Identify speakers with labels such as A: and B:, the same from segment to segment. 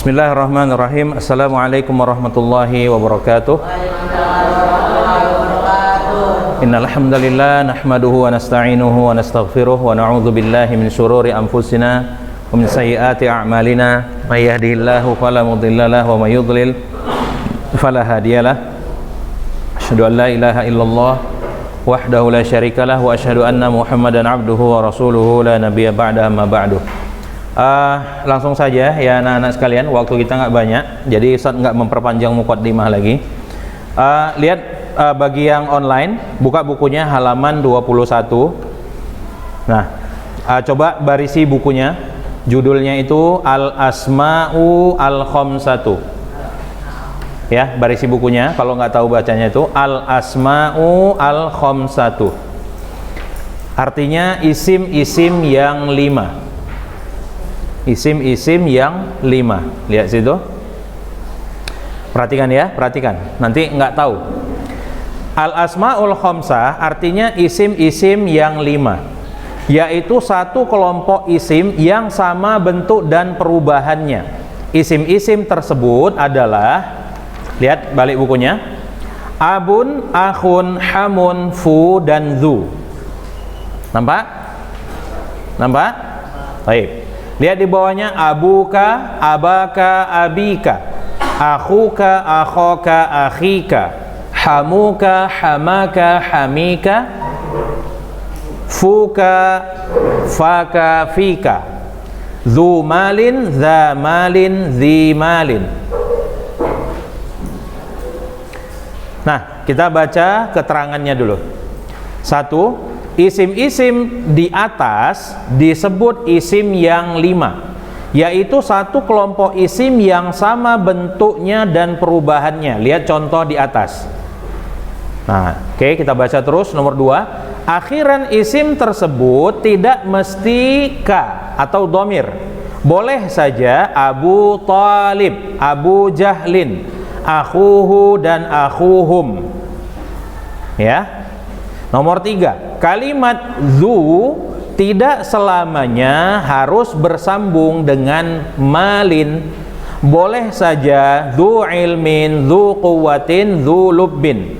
A: Bismillahirrahmanirrahim. Assalamualaikum warahmatullahi wabarakatuh. Innal hamdalillah nahmaduhu wa nasta'inuhu wa nastaghfiruh wa na'udzu billahi min syururi anfusina wa min sayyiati a'malina. May yahdihillahu fala mudilla lahu wa may yudlil fala hadiyalah. Asyhadu an la ilaha illallah wahdahu la syarikalah wa asyhadu anna Muhammadan abduhu wa rasuluhu la nabiyya ba'da amma ba'du. Langsung saja ya anak-anak sekalian, waktu kita nggak banyak, jadi Ustaz nggak memperpanjang muqaddimah lagi. Lihat bagi yang online, buka bukunya halaman 21. Nah, coba barisi bukunya, judulnya itu Al-Asma'u Al-Khamsatu. Ya, barisi bukunya, kalau nggak tahu bacanya itu Al-Asma'u Al-Khamsatu. Artinya isim-isim yang 5. Isim-isim yang 5. Lihat situ. Perhatikan ya, perhatikan. Nanti nggak tahu. Al-asmaul khamsah artinya isim-isim yang 5, yaitu satu kelompok isim yang sama bentuk dan perubahannya. Isim-isim tersebut adalah, lihat balik bukunya, abun, akhun, hamun, fu, dan zu. Nampak? Nampak? Baik. Lihat di bawahnya, abuka, abaka, abika, akhuka, akhoka, akhika, hamuka, hamaka, hamika, fuka, faka, fika, zu malin, za malin, zi malin. Nah, kita baca keterangannya dulu. 1. Isim-isim di atas disebut isim yang 5, yaitu satu kelompok isim yang sama bentuknya dan perubahannya. Lihat contoh di atas. Nah, oke, kita baca terus. Nomor 2, akhiran isim tersebut tidak mesti ka atau domir. Boleh saja Abu Talib, Abu Jahlin, akhuhu, dan akhuhum. Ya. Nomor 3, kalimat zu tidak selamanya harus bersambung dengan malin. Boleh saja zu ilmin, zu quwwatin, zu lubbin.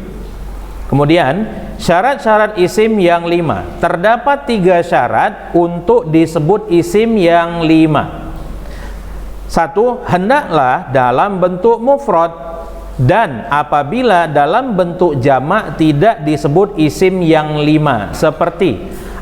A: Kemudian syarat-syarat isim yang 5. Terdapat 3 syarat untuk disebut isim yang 5. 1. Hendaklah dalam bentuk mufrad, dan apabila dalam bentuk jamak tidak disebut isim yang 5, seperti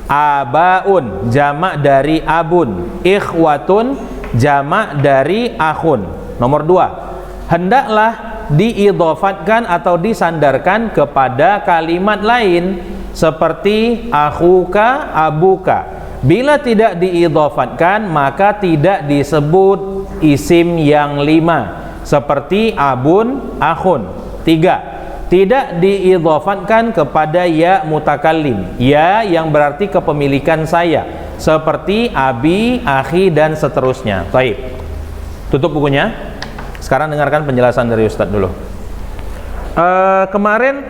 A: abaun, jamak dari abun, ikhwatun, jamak dari akhun. Nomor 2, hendaklah diidhofatkan atau disandarkan kepada kalimat lain, seperti akhuka, abuka. Bila tidak diidhofatkan, maka tidak disebut isim yang 5, seperti abun, akhun. 3, tidak diidhofatkan kepada ya mutakallim, ya yang berarti kepemilikan saya, seperti abi, akhi, dan seterusnya. Baik, tutup bukunya. Sekarang dengarkan penjelasan dari Ustadz dulu. Kemarin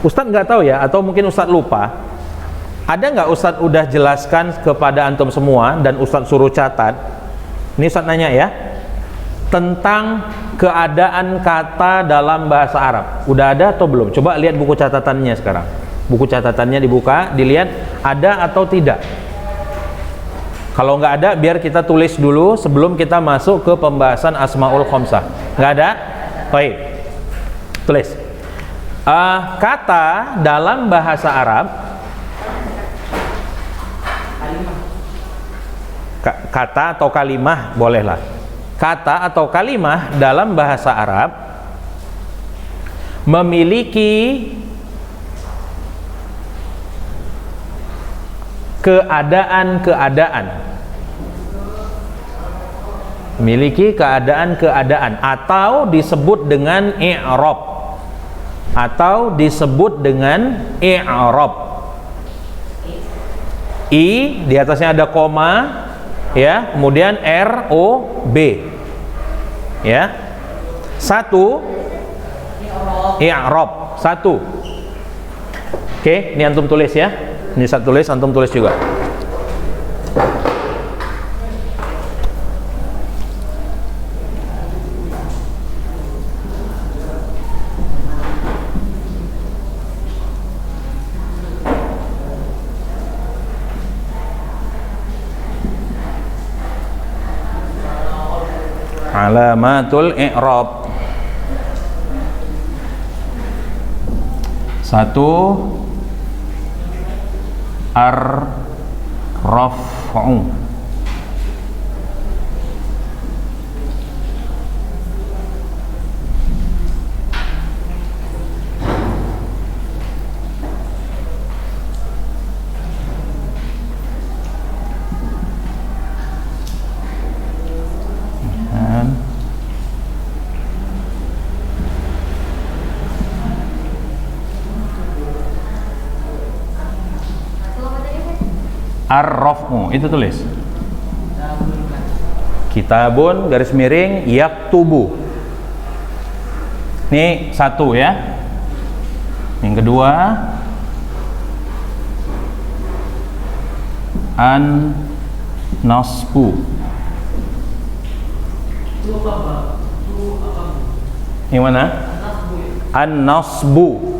A: Ustadz nggak tahu ya, atau mungkin Ustadz lupa, ada nggak Ustadz udah jelaskan kepada antum semua dan Ustadz suruh catat? Ini Ustadz nanya ya, tentang keadaan kata dalam bahasa Arab. Udah ada atau belum? Coba lihat buku catatannya sekarang. Buku catatannya dibuka, dilihat ada atau tidak. Kalau nggak ada, biar kita tulis dulu sebelum kita masuk ke pembahasan Asmaul Khamsah. Nggak ada? Baik, tulis. Kata dalam bahasa Arab, kata atau kalimah bolehlah. Kata atau kalimah dalam bahasa Arab memiliki keadaan-keadaan, atau disebut dengan i'rab, I di atasnya ada koma, ya, kemudian R O B, ya. 1 i'rab, 1. Oke, ini antum tulis ya. Ini saya tulis, antum tulis juga. Alamatul i'rab. Satu, ar-raf'u. Ar-raf'u, itu tulis. Kitabun garis miring yaktubu. Ini satu ya. Yang kedua, an-nasbu. Yang mana? An-nasbu.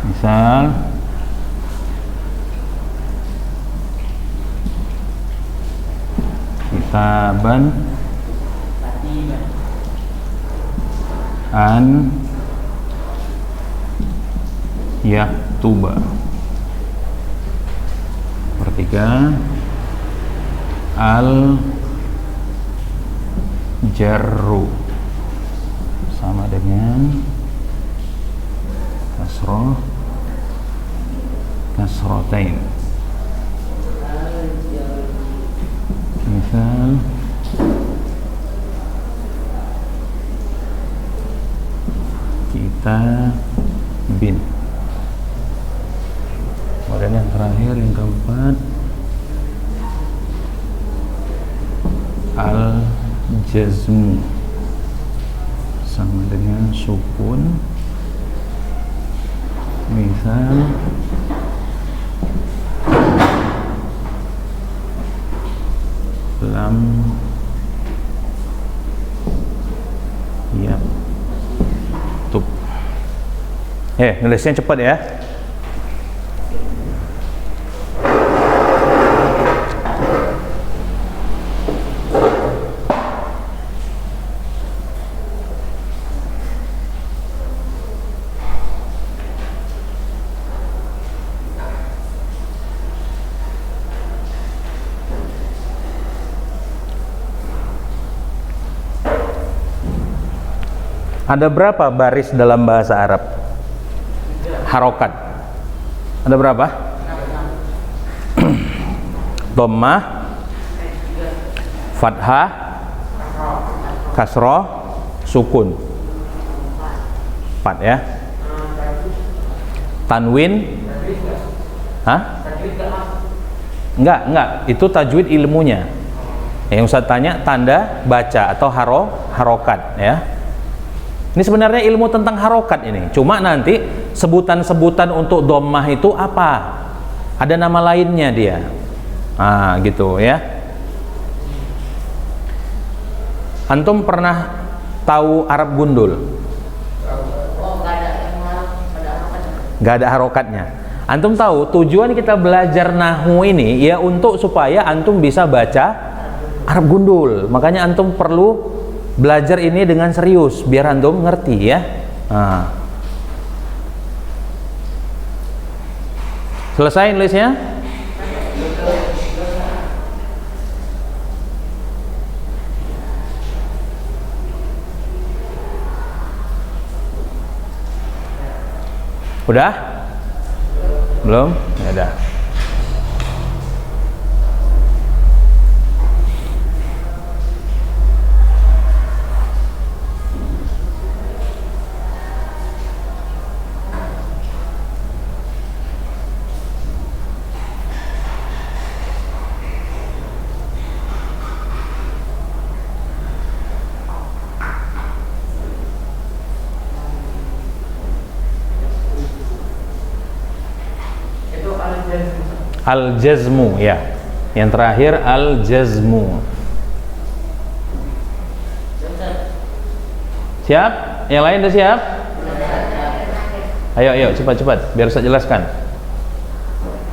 A: Misal kitaban an yaktuba. Pertiga, al jarru sama dengan kasroh, kasrotain. Misal kitabin. Kemudian yang terakhir, yang keempat, al-jazmu sama dengan sukun. Misal lam yaktub. Nulisnya cepat ya. Ada berapa baris dalam bahasa Arab? Harokat. Ada berapa? Dhammah, fathah, kasroh, sukun. 4 ya. Tanwin. Hah? Enggak. Itu tajwid ilmunya. Yang Ustaz tanya tanda baca atau harokat ya. Ini sebenarnya ilmu tentang harokat ini. Cuma nanti sebutan-sebutan untuk dhammah itu apa? Ada nama lainnya dia. Gitu ya. Antum pernah tahu Arab gundul? Gak ada harokatnya. Antum tahu tujuan kita belajar nahwu ini ya untuk supaya antum bisa baca Arab gundul. Makanya antum perlu belajar ini dengan serius biar antum ngerti ya. Selesai nulisnya? Udah? Belum? Ya udah. Al-jazmu ya. Yang terakhir al-jazmu. Siap? Yang lain udah siap? Ayo cepat biar saya jelaskan.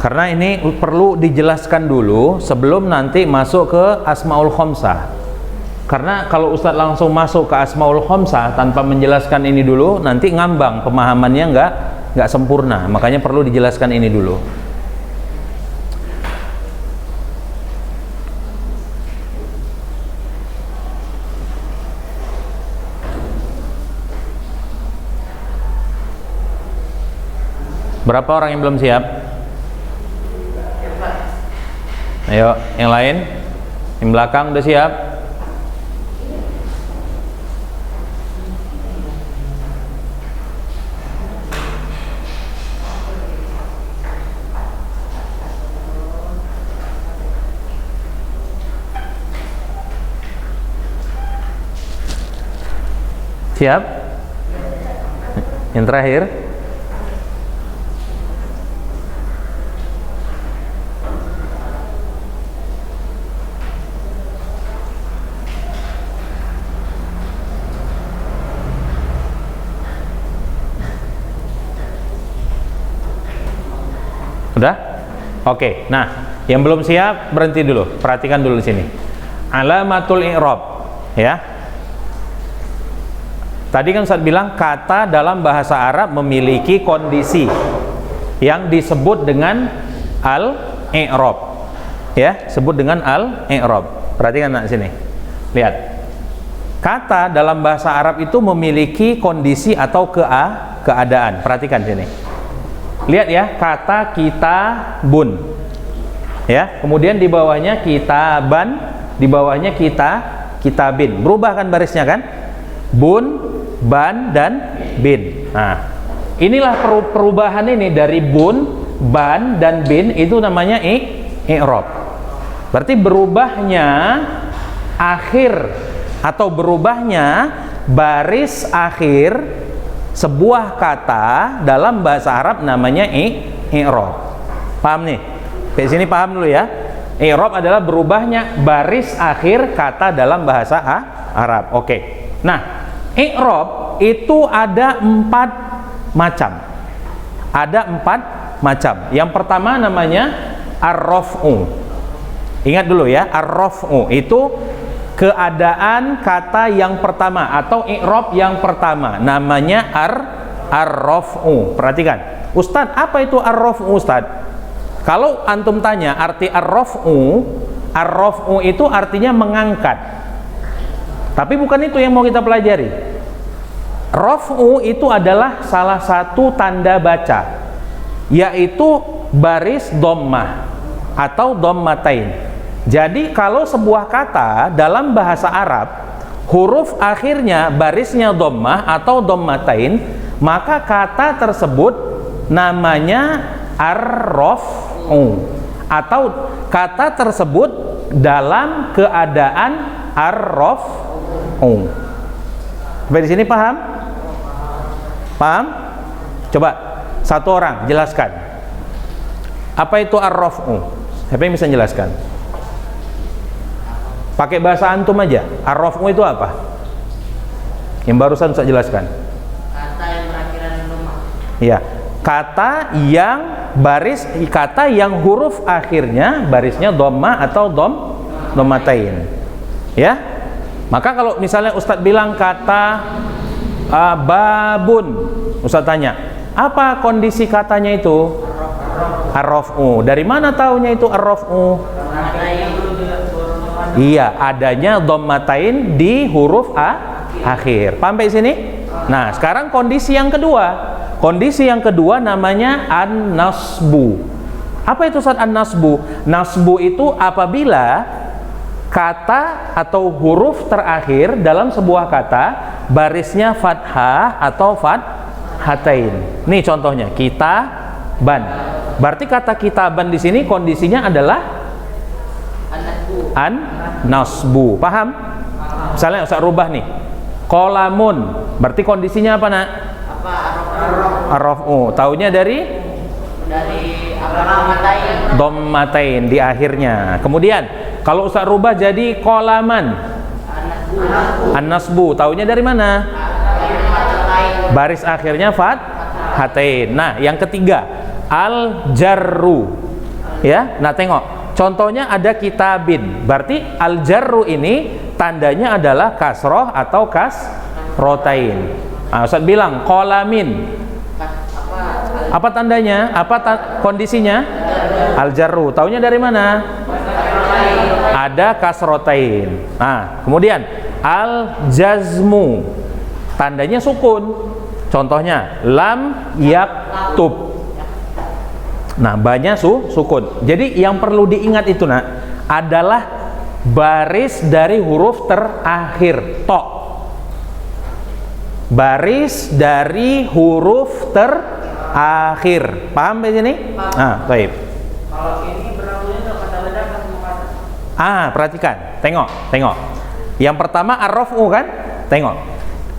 A: Karena ini perlu dijelaskan dulu sebelum nanti masuk ke Asmaul Khamsah. Karena kalau Ustadz langsung masuk ke Asmaul Khamsah tanpa menjelaskan ini dulu, nanti ngambang, pemahamannya nggak sempurna. Makanya perlu dijelaskan ini dulu. Berapa orang yang belum siap? Ayo, yang lain? Yang belakang udah siap? Siap? Yang terakhir? Udah? Oke. Nah, yang belum siap berhenti dulu. Perhatikan dulu di sini. Alamatul i'rab, ya. Tadi kan Ustaz bilang kata dalam bahasa Arab memiliki kondisi yang disebut dengan al-i'rab. Ya, sebut dengan al-i'rab. Perhatikan di sini. Lihat. Kata dalam bahasa Arab itu memiliki kondisi atau keadaan. Perhatikan sini. Lihat ya, kata kitabun. Ya, kemudian di bawahnya kitaban, di bawahnya kitabin. Berubah kan barisnya kan? Bun, ban dan bin. Nah, inilah perubahan ini dari bun, ban dan bin itu namanya i'rab. Berarti berubahnya akhir atau berubahnya baris akhir sebuah kata dalam bahasa Arab namanya i'rab. Paham nih? Di sini paham dulu ya. I'rab adalah berubahnya baris akhir kata dalam bahasa Arab. Oke. Nah, i'rab itu ada 4 macam. Ada 4 macam. Yang pertama namanya ar-raf'u. Ingat dulu ya, ar-raf'u itu keadaan kata yang pertama atau i'rab yang pertama, namanya ar-raf'u. Perhatikan, Ustadz, apa itu ar-raf'u Ustadz? Kalau antum tanya arti ar-raf'u itu artinya mengangkat. Tapi bukan itu yang mau kita pelajari. Raf'u itu adalah salah satu tanda baca, yaitu baris dhammah atau dhammatain. Jadi kalau sebuah kata dalam bahasa Arab huruf akhirnya barisnya dhammah atau dhammatain, maka kata tersebut namanya ar-raf'u atau kata tersebut dalam keadaan ar-raf'u. Sampai di sini paham? Paham? Coba satu orang jelaskan. Apa itu ar-raf'u? Siapa yang bisa jelaskan? Pakai bahasa antum aja. Ar-raf'u itu apa? Yang barusan saya jelaskan.
B: Kata yang berakhiran dhammah.
A: Iya. Kata yang huruf akhirnya barisnya dhammah atau dhammatain. Ya? Maka kalau misalnya Ustadz bilang kata babun, Ustadz tanya, apa kondisi katanya itu? Ar-raf'u. Dari mana taunya itu ar-raf'u? Iya, adanya dhammatain di huruf akhir. Paham sampai sini? Nah, sekarang kondisi yang kedua. Kondisi yang kedua namanya an-nasbu. Apa itu Ustaz an-nasbu? Nasbu itu apabila kata atau huruf terakhir dalam sebuah kata barisnya fathah atau fathatain. Nih contohnya, kitaban. Berarti kata kitaban di sini kondisinya adalah an-nasbu. Paham? Misalnya Ustaz rubah nih. Qalamun. Berarti kondisinya apa, Nak? Ar-raf'u. Taunya dari dhammatain di akhirnya. Kemudian kalau Ustaz rubah jadi qalaman. An-nasbu. Taunya dari mana? Baris akhirnya fathatain. Nah, yang ketiga al-jarru. Ya, nah tengok. Contohnya ada kitabin. Berarti al-jarru ini tandanya adalah kasroh atau kasrotain. Nah, Ustaz bilang qalamin. Apa tandanya? Kondisinya? Al-jarru. Taunya dari mana? Ada kasrotain. Nah, kemudian al-jazmu. Tandanya sukun. Contohnya lam yaktub. Nah, banyak sukun. Jadi yang perlu diingat itu adalah baris dari huruf terakhir to. Baris dari huruf terakhir. Paham di sini? Nah, baik.
B: Kalau ini berlakunya untuk kata benda kan kata.
A: Perhatikan. Tengok. Yang pertama ar-raf'u kan? Tengok.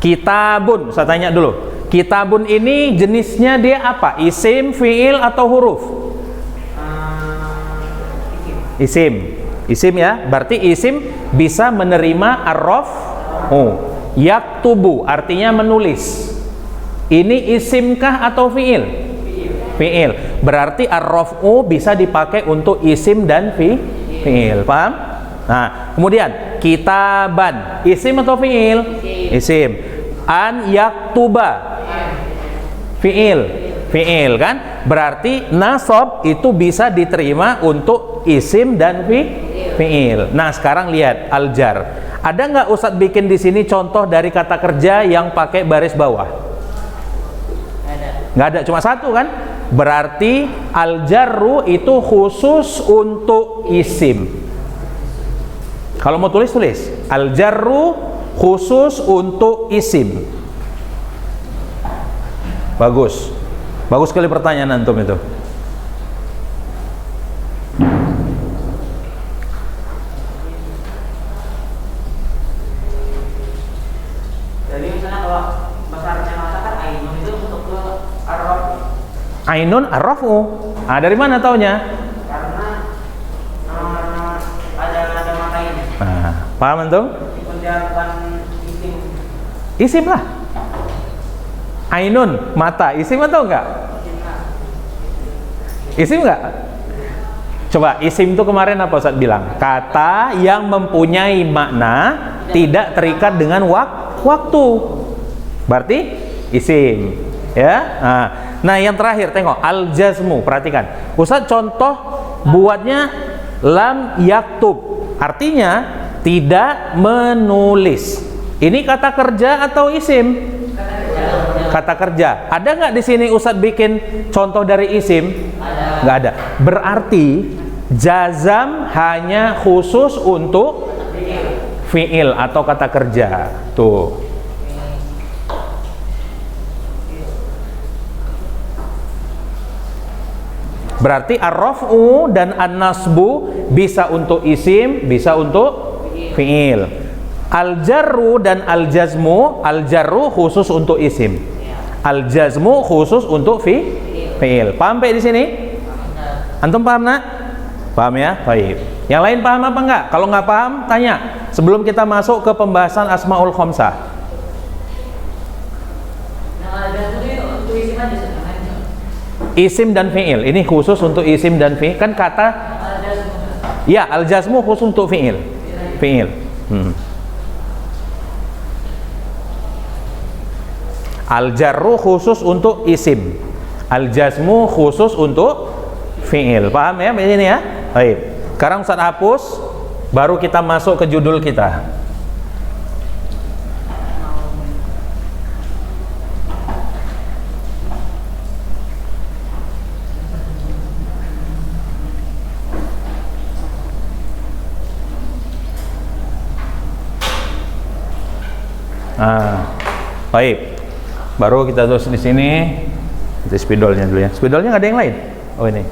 A: Kitabun, saya tanya dulu. Kitabun ini jenisnya dia apa? Isim, fiil atau huruf? Isim ya. Berarti isim bisa menerima ar-raf'u. Yaktubu artinya menulis. Ini isimkah atau fiil? Fiil. Berarti ar-raf'u bisa dipakai untuk isim dan fiil. Paham? Nah, kemudian kitaban, isim atau fiil? Isim. An yaktuba, fiil kan? Berarti nasab itu bisa diterima untuk isim dan fiil. Nah, sekarang lihat al-jar. Ada nggak Ustadz bikin di sini contoh dari kata kerja yang pakai baris bawah? Nggak ada, cuma satu kan? Berarti al-jarru itu khusus untuk isim. Kalau mau tulis al-jarru khusus untuk isim. Bagus sekali pertanyaan antum itu.
B: Jadi misalnya kalau besarnya mata kan ainun itu untuk ke arrof.
A: Ainun arrofu. Dari mana taunya?
B: Karena ada maknanya.
A: Paham antum?
B: Menjalankan
A: Isim lah. Ainun, mata, isim atau enggak? Isim enggak? Coba, isim itu kemarin apa Ustaz bilang? Kata yang mempunyai makna tidak terikat dengan waktu. Berarti isim. Ya. Nah, yang terakhir tengok al-jazmu, perhatikan. Ustaz contoh buatnya lam yaktub. Artinya tidak menulis. Ini kata kerja atau isim? Kata kerja. Ada nggak di sini Ustadz bikin contoh dari isim? Nggak ada. Berarti jazam hanya khusus untuk fiil atau kata kerja. Tuh. Berarti ar-raf'u dan an-nasbu bisa untuk isim, bisa untuk fiil. Al-jarru dan al-jazmu, al-jarru khusus untuk isim, al-jazmu khusus untuk fiil. Paham di sini? Antum paham nak? Paham ya? Baik. Yang lain paham apa enggak? Kalau nggak paham, tanya. Sebelum kita masuk ke pembahasan asmaul khamsah. Isim dan fiil. Ini khusus untuk isim dan fiil. Kan kata ya, al-jazmu khusus untuk fiil. Al-jarru khusus untuk isim, al-jazmu khusus untuk fi'il. Paham ya ini ya? Baik. Sekarang Ustaz hapus, baru kita masuk ke judul kita. Baik. Baru kita tulis di sini. Itu spidolnya dulu ya. Spidolnya nggak ada yang lain. Oh ini.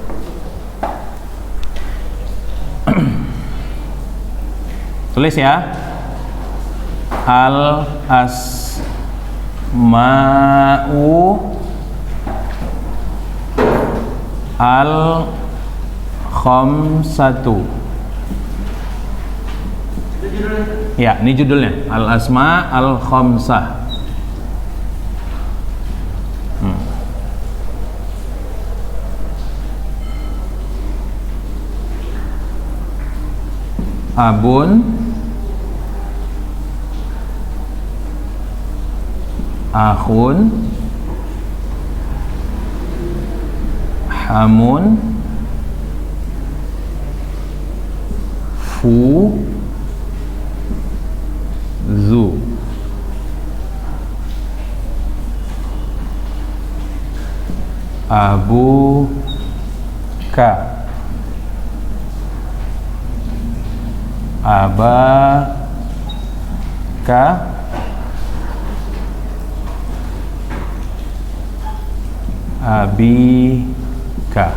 A: Tulis ya. Al asma'u al khamsatu. Ya, ini judulnya. Al asma al khamsah. abun, akhun, hamun, fu, zu. Abuka, abaka, abika.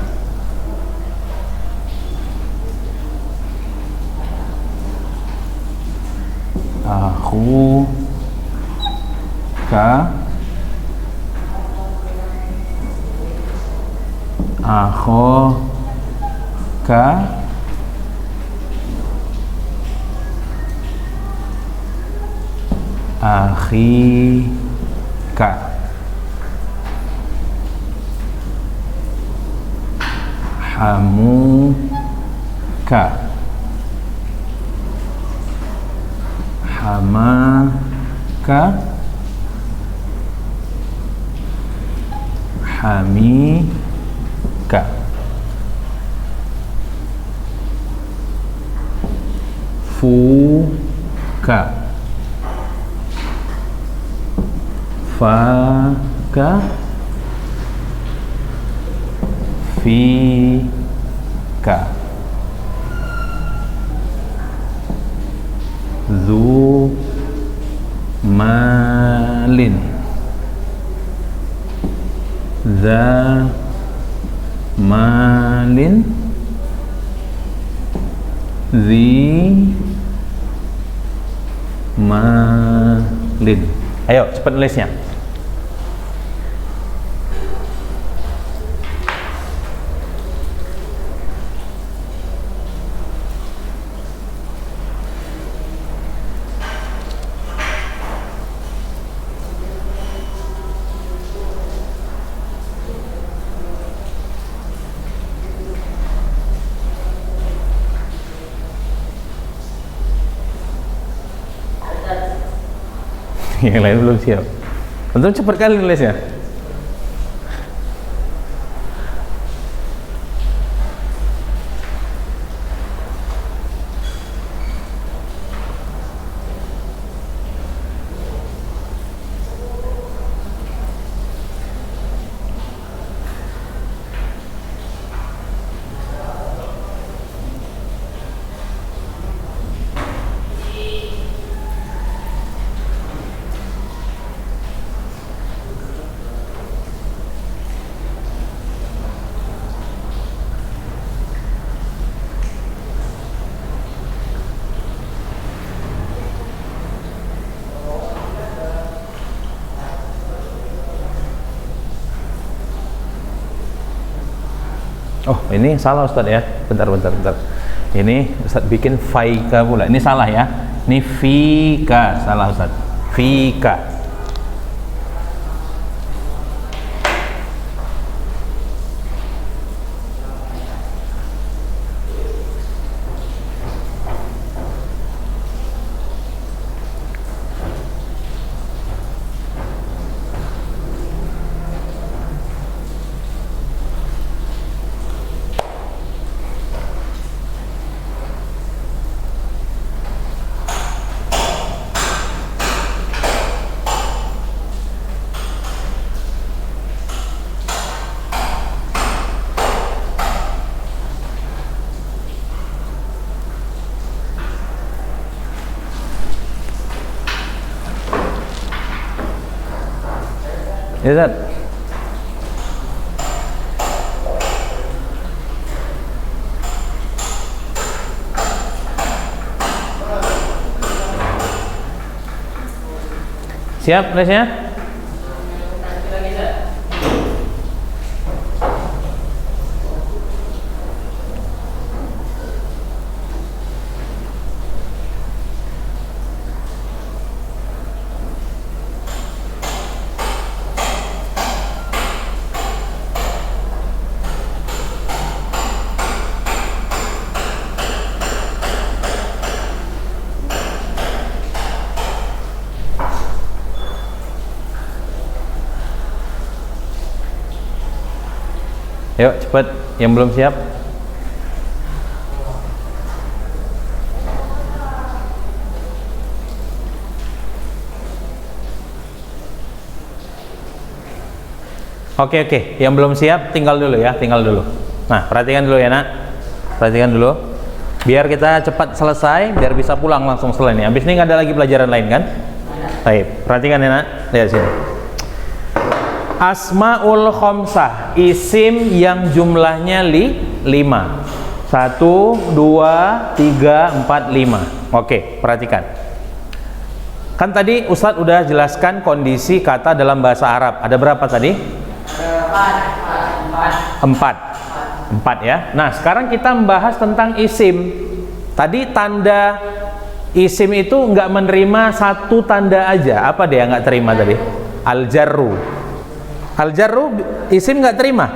A: Akhuka, akhoka, akhika. Hamuka, hamaka, hamika. Fuka, faka, fika. Zu malin, za malin, zi malin. Ayo cepat nulisnya. Yang lain belum siap. Antum cepat kali nulisnya. Oh, ini salah Ustaz ya. Bentar. Ini Ustaz bikin faika pula. Ini salah ya. Ini fika, salah Ustaz. Fika. Ya Ustaz. Siap nulisnya? Yuk cepet, yang belum siap. Oke, yang belum siap tinggal dulu ya, tinggal dulu. Nah, perhatikan dulu ya nak, perhatikan dulu. Biar kita cepat selesai, biar bisa pulang langsung setelah ini. Habis ini nggak ada lagi pelajaran lain kan? Baik, perhatikan ya nak, lihat sini. Asmaul khamsah, isim yang jumlahnya 5. 1, 2, 3, 4, 5. Oke, perhatikan. Kan tadi Ustadz udah jelaskan kondisi kata dalam bahasa Arab. Ada berapa tadi? 4 ya. Nah, sekarang kita membahas tentang isim. Tadi tanda isim itu nggak menerima satu tanda aja. Apa dia nggak terima tadi? Al-jarru. Al-jarru isim nggak terima?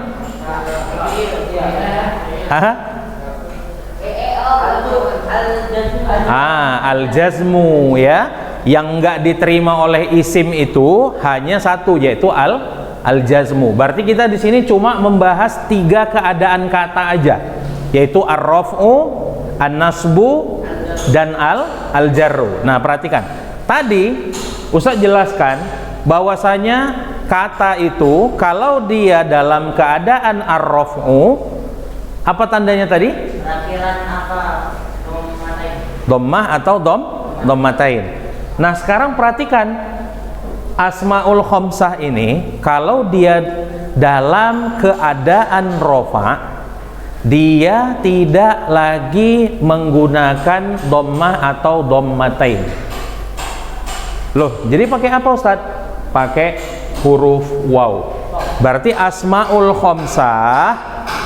A: Al-jazmu ya. Yang nggak diterima oleh isim itu hanya satu, yaitu al-jazmu. Berarti kita di sini cuma membahas 3 keadaan kata aja, yaitu ar-raf'u, an-nasbu, dan al-jarru. Nah, perhatikan. Tadi Ustaz jelaskan bahwasanya kata itu kalau dia dalam keadaan ar-raf'u, apa tandanya tadi?
B: Akhiran apa?
A: Dhammah atau dhammatain. Nah, sekarang perhatikan asmaul khamsah ini kalau dia dalam keadaan rofa, dia tidak lagi menggunakan dhammah atau dhammatain. Loh, jadi pakai apa Ustadz? Pakai huruf waw. Berarti asmaul khamsah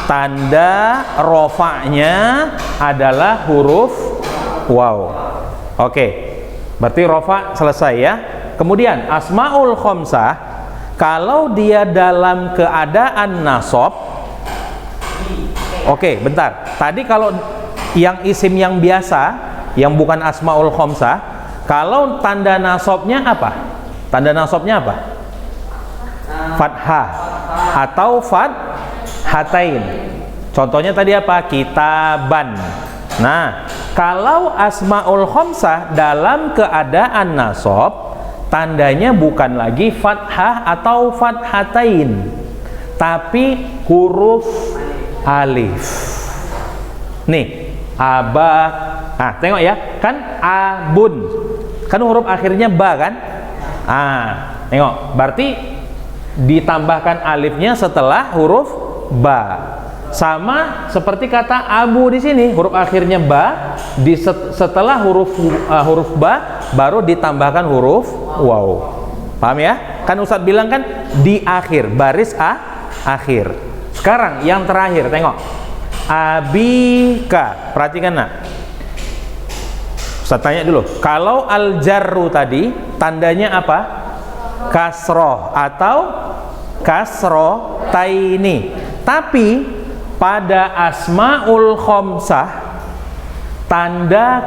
A: tanda rofanya adalah huruf waw. Oke, berarti rofa selesai ya. Kemudian asmaul khamsah kalau dia dalam keadaan nasab. Oke, bentar. Tadi kalau yang isim yang biasa, yang bukan asmaul khamsah, kalau tanda nasabnya apa? Tanda nasabnya apa? Fathah atau fathatain. Contohnya tadi apa? Kitaban. Nah, kalau asmaul khamsah dalam keadaan nasab, tandanya bukan lagi fathah atau fathatain, tapi huruf alif. Nih, aba. Nah, tengok ya, kan abun. Kan huruf akhirnya ba kan? Tengok. Berarti ditambahkan alifnya setelah huruf ba. Sama seperti kata abu di sini, huruf akhirnya ba, setelah huruf ba baru ditambahkan huruf waw. Paham ya? Kan Ustadz bilang kan di akhir, baris akhir. Sekarang yang terakhir, tengok. Abika. Perhatikan nak. Ustadz tanya dulu. Kalau al-jarru tadi tandanya apa? Kasroh atau kasroh taini. Tapi pada asmaul khamsah tanda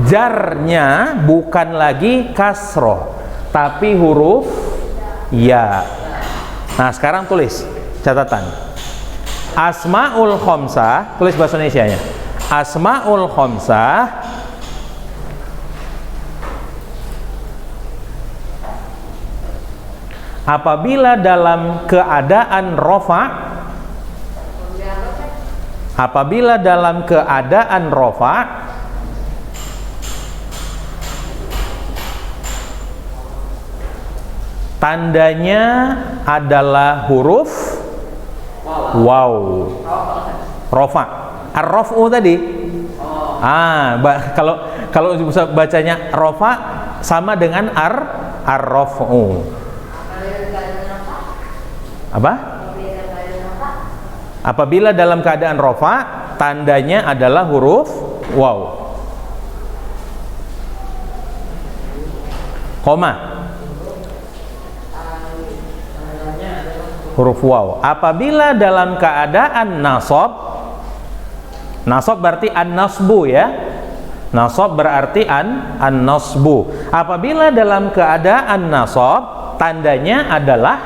A: jarnya bukan lagi kasroh, tapi huruf ya. Nah, sekarang tulis catatan. Asmaul khamsah, tulis bahasa Indonesianya. Asmaul khamsah apabila dalam keadaan rofa, apabila dalam keadaan rofa, tandanya adalah huruf waw. Rofa. Ar-raf'u tadi. Kalau bisa bacanya rofa sama dengan ar-raf'u. Apa? Apabila dalam keadaan rofa, tandanya adalah huruf waw. Koma. Huruf waw. Apabila dalam keadaan nasab, nasab berarti an-nasbu ya. Nasab berarti an-nasbu. Apabila dalam keadaan nasab, tandanya adalah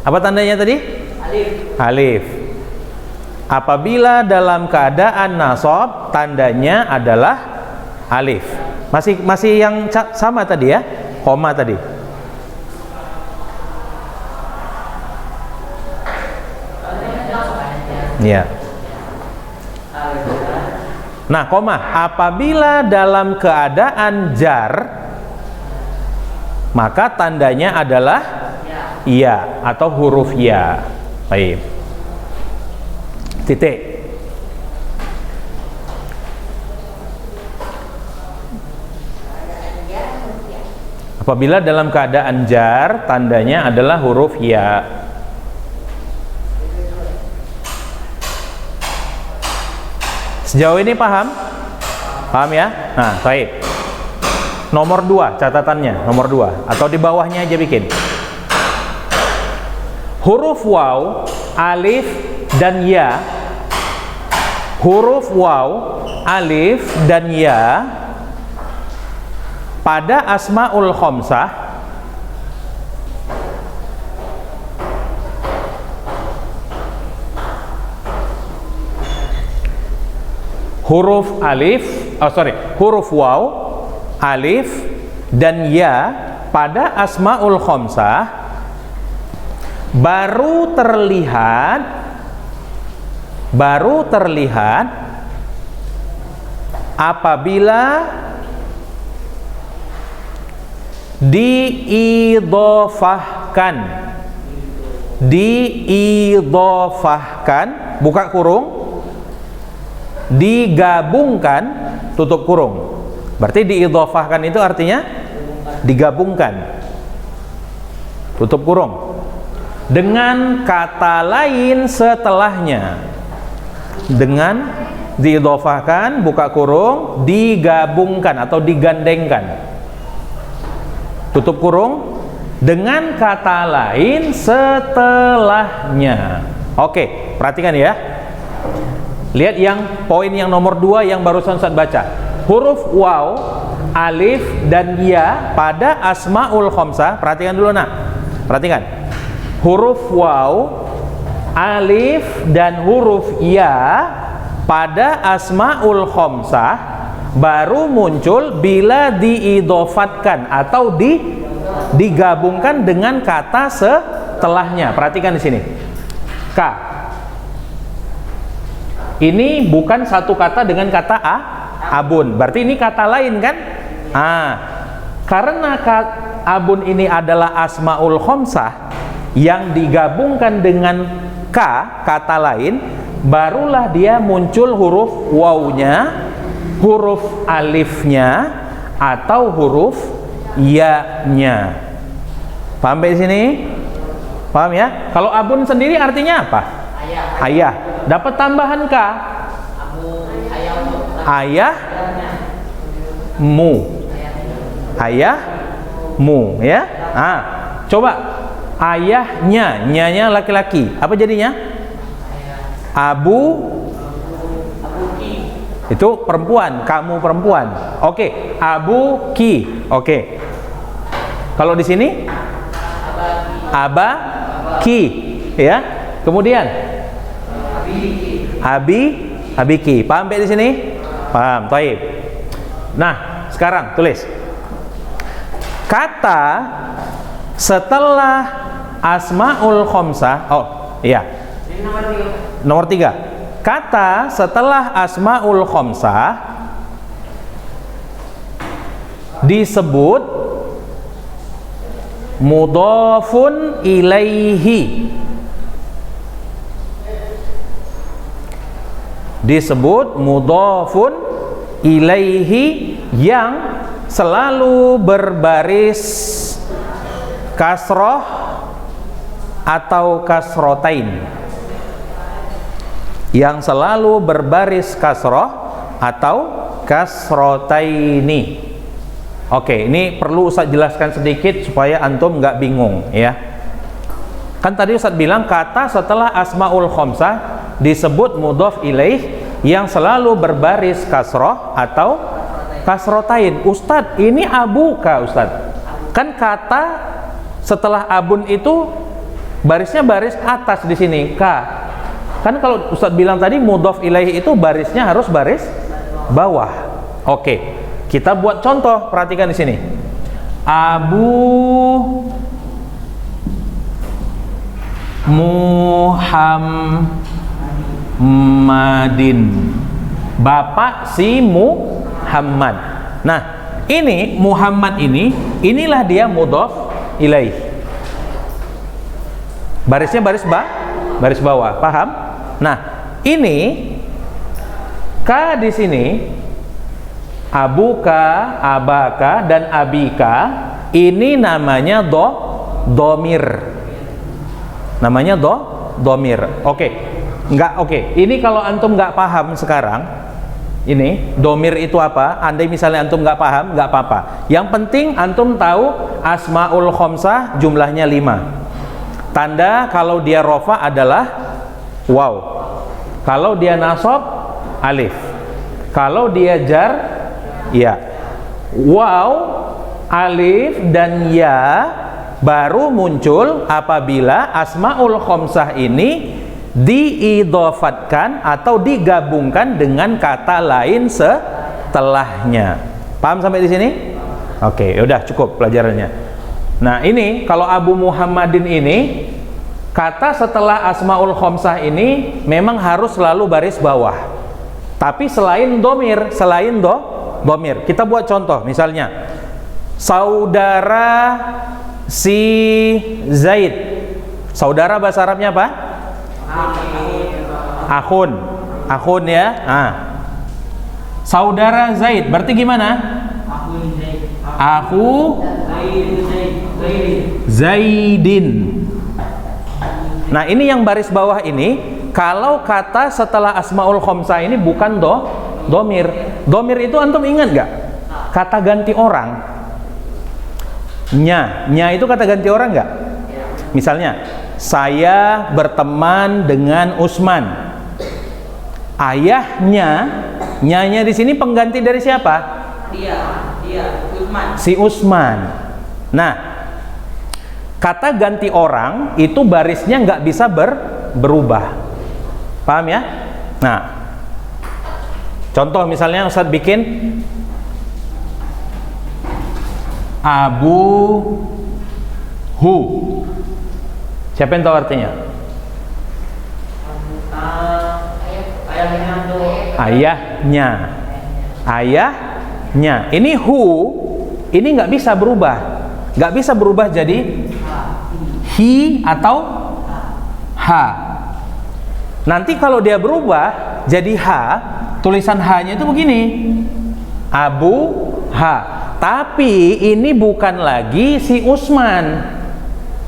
A: apa tandanya tadi?
B: Alif.
A: Alif. Apabila dalam keadaan nasab, tandanya adalah alif. Masih yang sama tadi ya, koma tadi. Ya. Nah, koma. Apabila dalam keadaan jar, maka tandanya adalah ya atau huruf ya. Baik. Titik. Apabila dalam keadaan jar, tandanya adalah huruf ya. Sejauh ini paham? Paham ya? Nah, baik. Nomor 2 catatannya, nomor 2 atau di bawahnya aja bikin. Huruf waw, alif dan ya. Huruf waw, alif dan ya pada asmaul khamsah huruf waw, alif dan ya pada asmaul khamsah baru terlihat apabila diidhofahkan, buka kurung, digabungkan, tutup kurung. Berarti diidhofahkan itu artinya digabungkan, tutup kurung, dengan kata lain setelahnya. Dengan diidhofahkan, buka kurung, digabungkan atau digandengkan, tutup kurung, dengan kata lain setelahnya. Oke, perhatikan ya. Lihat yang poin yang nomor 2 yang barusan Ustaz baca. Huruf waw, alif dan ya pada asmaul khamsah. Perhatikan dulu nak. Perhatikan. Huruf waw, alif dan huruf ya pada asmaul khamsah baru muncul bila diidhofatkan atau digabungkan dengan kata setelahnya. Perhatikan di sini. Ka. Ini bukan satu kata dengan kata abun. Berarti ini kata lain kan? Karena abun ini adalah asmaul khamsah yang digabungkan dengan kata lain, barulah dia muncul huruf wawnya, huruf alifnya atau huruf ya-nya. Paham di sini? Paham ya? Kalau abun sendiri artinya apa? Ayah. Dapat tambahan ka. Ayahmu. Ayahmu ya. Coba ayahnya, nyanya laki-laki. Apa jadinya? Itu perempuan, kamu perempuan. Oke, abuki. Oke. Kalau di sini abaki ya. Kemudian abiki. Paham di sini? Paham. Baik. Nah, sekarang tulis. Kata setelah asmaul khamsah. Oh, iya. Nomor 3. Kata setelah asmaul khamsah disebut mudhafun ilaihi. Disebut mudhafun ilaihi yang selalu berbaris kasroh atau kasrotain. Yang selalu berbaris kasroh atau kasrotaini. Oke, ini perlu Ustaz jelaskan sedikit supaya antum nggak bingung ya. Kan tadi Ustaz bilang kata setelah asmaul khamsah disebut mudhaf ilaih yang selalu berbaris kasroh atau kasrotain. Ustaz, ini abuka Ustaz. Kan kata setelah abun itu barisnya baris atas di sini ka. Kan kalau Ustadz bilang tadi mudhof ilaih itu barisnya harus baris bawah. Oke, kita buat contoh, perhatikan di sini. Abu Muhammadin, bapak si Muhammad. Nah, ini Muhammad inilah dia mudhof ilaih. Barisnya baris bawah, paham? Nah, ini ka di sini, abuka, abaka, dan abika, ini namanya domir. Namanya domir. Oke. Ini kalau antum nggak paham sekarang, ini domir itu apa? Andai misalnya antum nggak paham, nggak apa-apa. Yang penting antum tahu asmaul khomsah jumlahnya 5. Tanda kalau dia rofa adalah waw. Kalau dia nasab, alif. Kalau dia jar, ya. Waw, alif, dan ya baru muncul apabila asmaul khomsah ini diidhofatkan atau digabungkan dengan kata lain setelahnya. Paham sampai di sini? Oke, udah cukup pelajarannya. Nah, ini kalau Abu Muhammadin ini, kata setelah asmaul khomsah ini memang harus selalu baris bawah. Tapi selain domir, domir, kita buat contoh, misalnya saudara si Zaid. Saudara bahasa Arabnya apa? Akhun ya. Saudara Zaid berarti gimana? Akhu Zaidin. Nah, ini yang baris bawah ini, kalau kata setelah asmaul khomsah ini bukan domir. Domir itu antum ingat gak? Kata ganti orang. Nya itu kata ganti orang gak? Misalnya, saya berteman dengan Usman. Ayahnya, nyanya di sini pengganti dari siapa? Dia, Usman. Si Usman. Nah, kata ganti orang itu barisnya nggak bisa berubah. Paham ya? Nah, contoh misalnya Ustadz bikin Abu Hu. Siapa yang tahu artinya? Ayahnya. Ini hu, ini nggak bisa berubah jadi hi atau ha. Nanti kalau dia berubah jadi ha, tulisan ha-nya itu begini, Abu Ha. Tapi ini bukan lagi si Usman.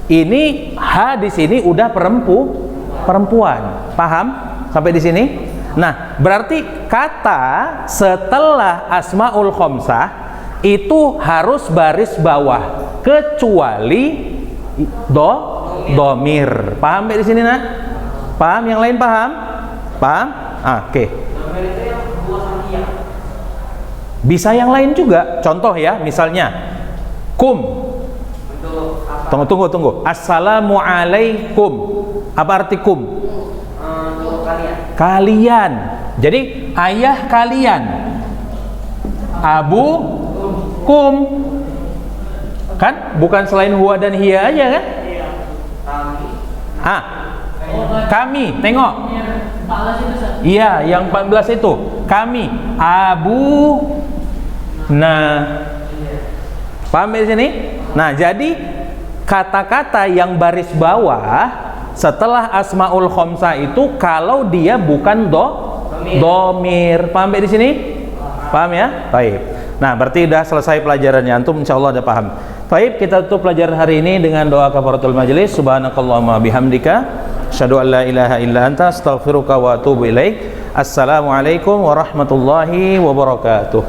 A: Ini ha di sini udah perempuan. Paham sampai di sini? Nah, berarti kata setelah asmaul khomsah itu harus baris bawah kecuali domir. Paham sampai di sini, nak? Paham? Yang lain paham? Paham? Oke. Bisa yang lain juga. Contoh ya, misalnya kum. Tunggu. Assalamualaikum. Apa arti kum? Kalian. Jadi ayah kalian. Abu kum. Kan? Bukan selain huwa dan hiya aja kan? Kami. Tengok. Iya, yang 14 itu. Kami. Abu Paham di sini? Nah, jadi kata-kata yang baris bawah setelah asmaul khomsah itu kalau dia bukan domir. Paham di sini? Paham ya? Baik. Nah, berarti sudah selesai pelajarannya. Antum insyaallah udah paham. Baik, kita tutup pelajaran hari ini dengan doa kafaratul majelis. Subhanakallahumma bihamdika asyhadu an la ilaha illa anta astaghfiruka wa atubu ilaik. Assalamualaikum warahmatullahi wabarakatuh.